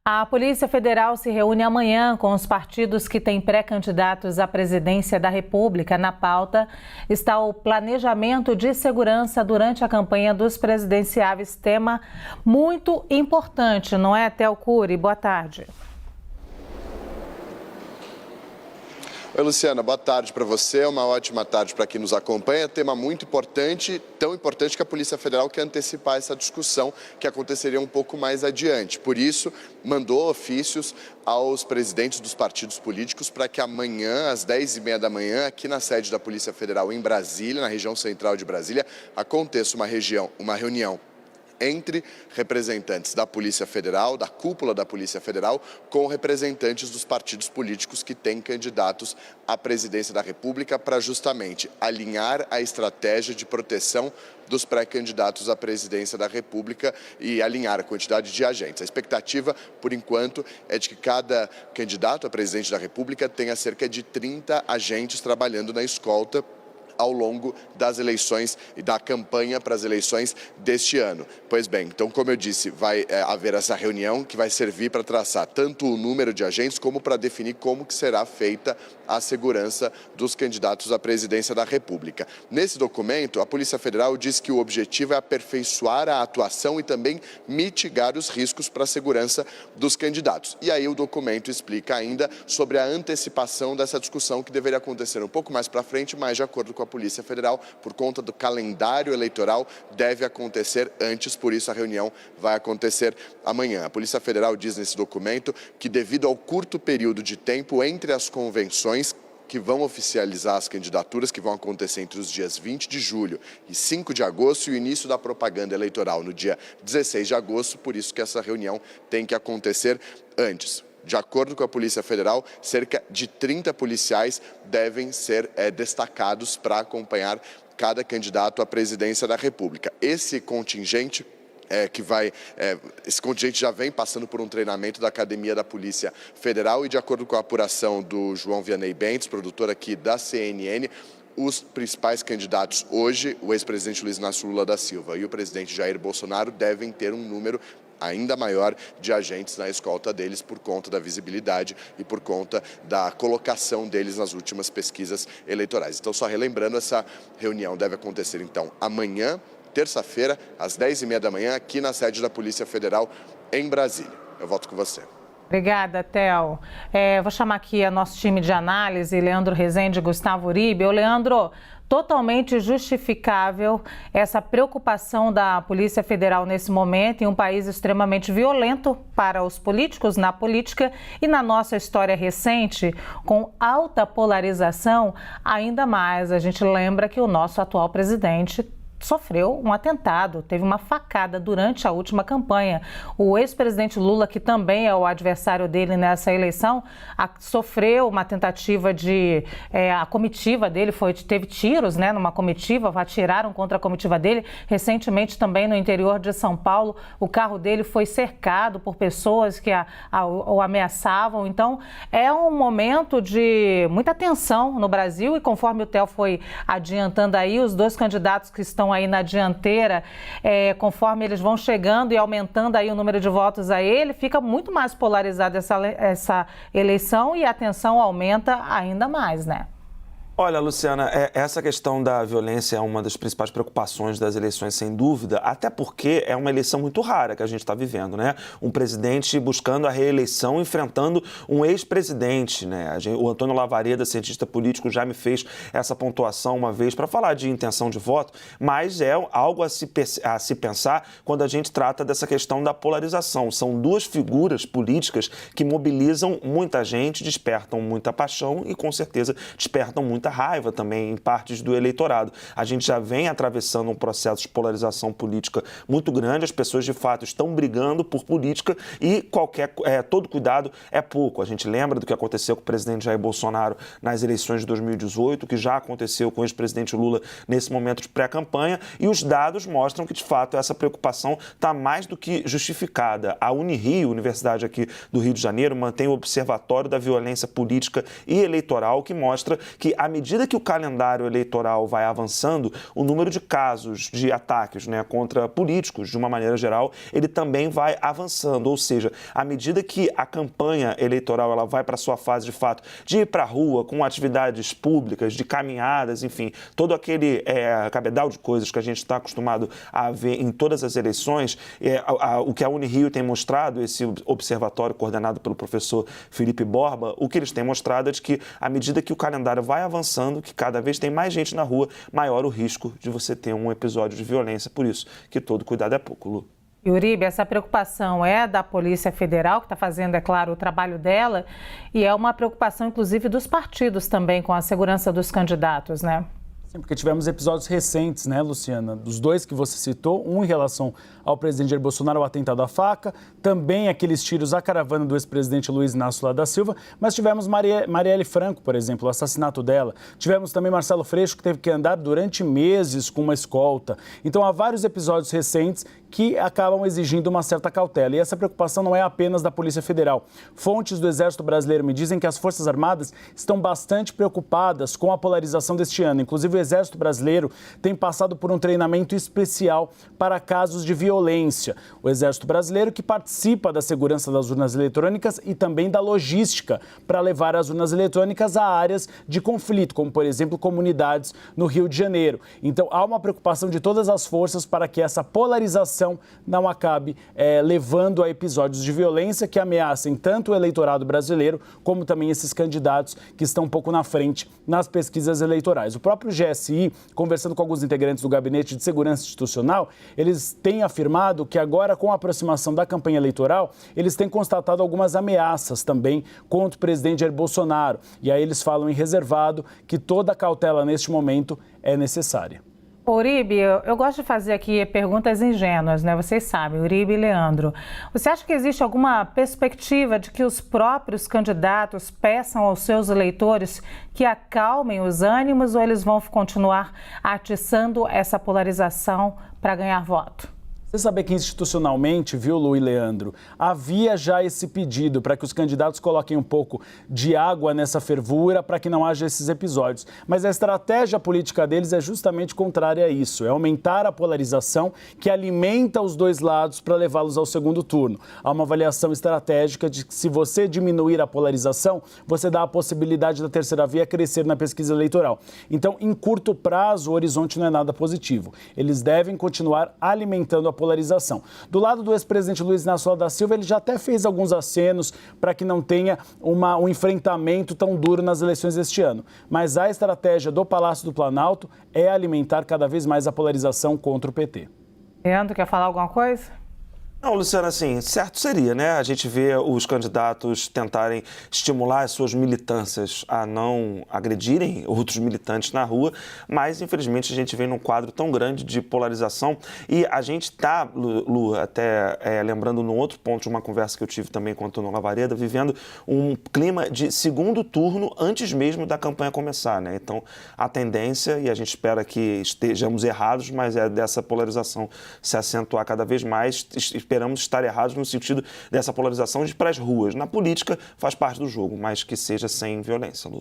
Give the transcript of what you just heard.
A Polícia Federal se reúne amanhã com os partidos que têm pré-candidatos à presidência da República. Na pauta está o planejamento de segurança durante a campanha dos presidenciáveis, tema muito importante, não é, Théo Cury? Boa tarde. Oi, Luciana, boa tarde para você, uma ótima tarde para quem nos acompanha. Tema muito importante, tão importante que a Polícia Federal quer antecipar essa discussão que aconteceria um pouco mais adiante. Por isso, mandou ofícios aos presidentes dos partidos políticos para que amanhã, às 10h30 da manhã, aqui na sede da Polícia Federal em Brasília, na região central de Brasília, aconteça uma reunião entre representantes da Polícia Federal, da cúpula da Polícia Federal, com representantes dos partidos políticos que têm candidatos à presidência da República para justamente alinhar a estratégia de proteção dos pré-candidatos à presidência da República e alinhar a quantidade de agentes. A expectativa, por enquanto, é de que cada candidato a presidente da República tenha cerca de 30 agentes trabalhando na escolta ao longo das eleições e da campanha para as eleições deste ano. Pois bem, então, como eu disse, vai haver essa reunião que vai servir para traçar tanto o número de agentes como para definir como que será feita a segurança dos candidatos à presidência da República. Nesse documento, a Polícia Federal diz que o objetivo é aperfeiçoar a atuação e também mitigar os riscos para a segurança dos candidatos. E aí o documento explica ainda sobre a antecipação dessa discussão que deveria acontecer um pouco mais para frente, mas de acordo com a Polícia Federal, por conta do calendário eleitoral, deve acontecer antes, por isso a reunião vai acontecer amanhã. A Polícia Federal diz nesse documento que, devido ao curto período de tempo entre as convenções que vão oficializar as candidaturas, que vão acontecer entre os dias 20 de julho e 5 de agosto, e o início da propaganda eleitoral no dia 16 de agosto, por isso que essa reunião tem que acontecer antes. De acordo com a Polícia Federal, cerca de 30 policiais devem ser destacados para acompanhar cada candidato à presidência da República. Esse contingente já vem passando por um treinamento da Academia da Polícia Federal e, de acordo com a apuração do João Vianney Bentes, produtor aqui da CNN, os principais candidatos hoje, o ex-presidente Luiz Inácio Lula da Silva e o presidente Jair Bolsonaro, devem ter um número ainda maior de agentes na escolta deles por conta da visibilidade e por conta da colocação deles nas últimas pesquisas eleitorais. Então, só relembrando, essa reunião deve acontecer, então, amanhã, terça-feira, às 10h30 da manhã, aqui na sede da Polícia Federal, em Brasília. Eu volto com você. Obrigada, Théo. Vou chamar aqui a nosso time de análise, Leandro Rezende e Gustavo Uribe. Leandro, totalmente justificável essa preocupação da Polícia Federal nesse momento, em um país extremamente violento para os políticos, na política e na nossa história recente, com alta polarização, ainda mais. A gente lembra que o nosso atual presidente sofreu um atentado, teve uma facada durante a última campanha. O ex-presidente Lula, que também é o adversário dele nessa eleição, sofreu uma tentativa de... a comitiva dele teve tiros, numa comitiva, atiraram contra a comitiva dele. Recentemente, também no interior de São Paulo, o carro dele foi cercado por pessoas que o ameaçavam. Então, é um momento de muita tensão no Brasil e, conforme o Théo foi adiantando aí, os dois candidatos que estão aí na dianteira, conforme eles vão chegando e aumentando aí o número de votos a ele, fica muito mais polarizada essa eleição e a tensão aumenta ainda mais, né? Olha, Luciana, essa questão da violência é uma das principais preocupações das eleições, sem dúvida, até porque é uma eleição muito rara que a gente está vivendo, né? Um presidente buscando a reeleição, enfrentando um ex-presidente, né? O Antônio Lavareda, cientista político, já me fez essa pontuação uma vez para falar de intenção de voto, mas é algo a se pensar quando a gente trata dessa questão da polarização. São duas figuras políticas que mobilizam muita gente, despertam muita paixão e, com certeza, despertam muita raiva também em partes do eleitorado. A gente já vem atravessando um processo de polarização política muito grande, as pessoas de fato estão brigando por política e todo cuidado é pouco. A gente lembra do que aconteceu com o presidente Jair Bolsonaro nas eleições de 2018, que já aconteceu com o ex-presidente Lula nesse momento de pré-campanha, e os dados mostram que de fato essa preocupação está mais do que justificada. A Unirio, Universidade aqui do Rio de Janeiro, mantém o Observatório da Violência Política e Eleitoral, que mostra que a medida que o calendário eleitoral vai avançando, o número de casos de ataques, né, contra políticos, de uma maneira geral, ele também vai avançando. Ou seja, à medida que a campanha eleitoral ela vai para a sua fase de fato de ir para a rua com atividades públicas, de caminhadas, enfim, todo aquele cabedal de coisas que a gente está acostumado a ver em todas as eleições, o que a Unirio tem mostrado, esse observatório coordenado pelo professor Felipe Borba, o que eles têm mostrado é de que, à medida que o calendário vai avançando, que cada vez tem mais gente na rua, maior o risco de você ter um episódio de violência. Por isso que todo cuidado é pouco, Lu. E, Uribe, essa preocupação é da Polícia Federal, que está fazendo, é claro, o trabalho dela, e é uma preocupação, inclusive, dos partidos também com a segurança dos candidatos, né? Sim, porque tivemos episódios recentes, né, Luciana, dos dois que você citou, um em relação ao presidente Jair Bolsonaro, o atentado à faca, também aqueles tiros à caravana do ex-presidente Luiz Inácio Lula da Silva, mas tivemos Marielle Franco, por exemplo, o assassinato dela. Tivemos também Marcelo Freixo, que teve que andar durante meses com uma escolta. Então, há vários episódios recentes que acabam exigindo uma certa cautela. E essa preocupação não é apenas da Polícia Federal. Fontes do Exército Brasileiro me dizem que as Forças Armadas estão bastante preocupadas com a polarização deste ano. Inclusive, o Exército Brasileiro tem passado por um treinamento especial para casos de violência. O Exército Brasileiro que participa da segurança das urnas eletrônicas e também da logística para levar as urnas eletrônicas a áreas de conflito, como, por exemplo, comunidades no Rio de Janeiro. Então, há uma preocupação de todas as forças para que essa polarização não acabe levando a episódios de violência que ameacem tanto o eleitorado brasileiro como também esses candidatos que estão um pouco na frente nas pesquisas eleitorais. O próprio GSI, conversando com alguns integrantes do Gabinete de Segurança Institucional, eles têm afirmado que agora, com a aproximação da campanha eleitoral, eles têm constatado algumas ameaças também contra o presidente Jair Bolsonaro. E aí eles falam em reservado que toda a cautela neste momento é necessária. Uribe, eu gosto de fazer aqui perguntas ingênuas, né? Vocês sabem, Uribe e Leandro. Você acha que existe alguma perspectiva de que os próprios candidatos peçam aos seus eleitores que acalmem os ânimos ou eles vão continuar atiçando essa polarização para ganhar voto? Você sabe que institucionalmente, viu, Lu e Leandro, havia já esse pedido para que os candidatos coloquem um pouco de água nessa fervura para que não haja esses episódios. Mas a estratégia política deles é justamente contrária a isso, é aumentar a polarização que alimenta os dois lados para levá-los ao segundo turno. Há uma avaliação estratégica de que se você diminuir a polarização, você dá a possibilidade da terceira via crescer na pesquisa eleitoral. Então, em curto prazo, o horizonte não é nada positivo. Eles devem continuar alimentando a polarização. Do lado do ex-presidente Luiz Inácio Lula da Silva, ele já até fez alguns acenos para que não tenha um enfrentamento tão duro nas eleições deste ano. Mas a estratégia do Palácio do Planalto é alimentar cada vez mais a polarização contra o PT. Leandro, quer falar alguma coisa? Não, Luciana, assim, certo seria, né? A gente vê os candidatos tentarem estimular as suas militâncias a não agredirem outros militantes na rua, mas, infelizmente, a gente vem num quadro tão grande de polarização e a gente está, Lu, até lembrando num outro ponto de uma conversa que eu tive também com o Antônio Lavareda, vivendo um clima de segundo turno antes mesmo da campanha começar, né? Então, a tendência, e a gente espera que estejamos errados, mas é dessa polarização se acentuar cada vez mais. Esperamos estar errados no sentido dessa polarização de ir para as ruas. Na política faz parte do jogo, mas que seja sem violência, Lu.